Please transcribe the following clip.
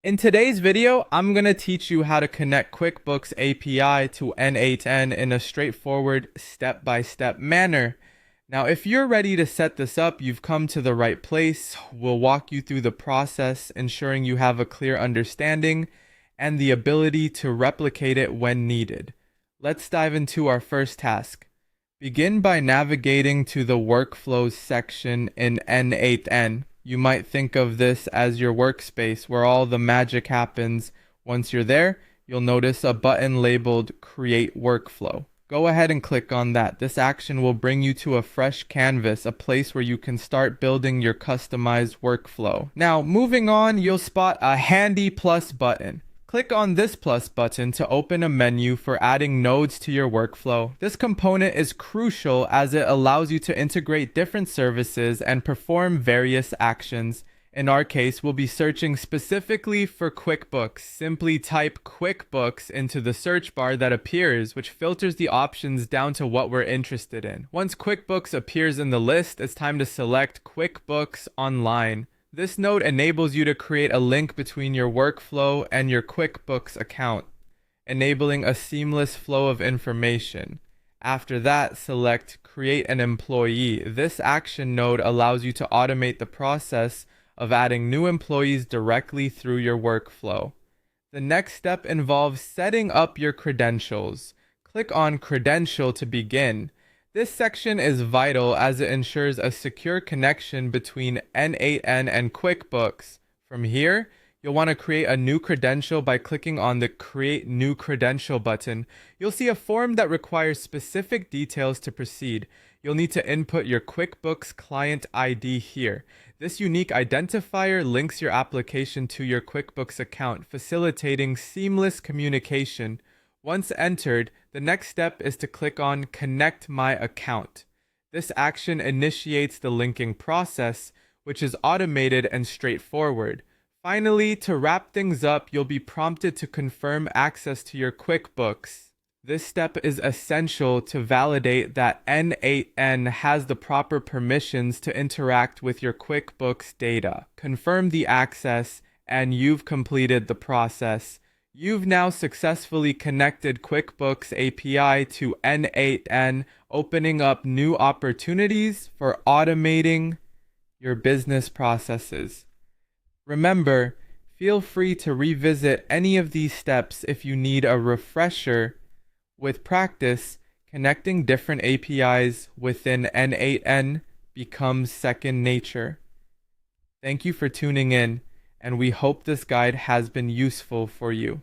In today's video, I'm going to teach you how to connect QuickBooks API to n8n in a straightforward step-by-step manner. Now, if you're ready to set this up, you've come to the right place. We'll walk you through the process, ensuring you have a clear understanding and the ability to replicate it when needed. Let's dive into our first task. Begin by navigating to the Workflows section in n8n. You might think of this as your workspace where all the magic happens. Once you're there, you'll notice a button labeled Create Workflow. Go ahead and click on that. This action will bring you to a fresh canvas, a place where you can start building your customized workflow. Now, moving on, you'll spot a handy plus button. Click on this plus button to open a menu for adding nodes to your workflow. This component is crucial as it allows you to integrate different services and perform various actions. In our case, we'll be searching specifically for QuickBooks. Simply type QuickBooks into the search bar that appears, which filters the options down to what we're interested in. Once QuickBooks appears in the list, it's time to select QuickBooks Online. This node enables you to create a link between your workflow and your QuickBooks account, enabling a seamless flow of information. After that, select Create an Employee. This action node allows you to automate the process of adding new employees directly through your workflow. The next step involves setting up your credentials. Click on Credential to begin. This section is vital as it ensures a secure connection between n8n and QuickBooks. From here, you'll want to create a new credential by clicking on the Create New Credential button. You'll see a form that requires specific details to proceed. You'll need to input your QuickBooks client ID here. This unique identifier links your application to your QuickBooks account, facilitating seamless communication. Once entered, the next step is to click on Connect My Account. This action initiates the linking process, which is automated and straightforward. Finally, to wrap things up, you'll be prompted to confirm access to your QuickBooks. This step is essential to validate that n8n has the proper permissions to interact with your QuickBooks data. Confirm the access, and you've completed the process. You've now successfully connected QuickBooks API to n8n, opening up new opportunities for automating your business processes. Remember, feel free to revisit any of these steps if you need a refresher. With practice, connecting different APIs within n8n becomes second nature. Thank you for tuning in, and we hope this guide has been useful for you.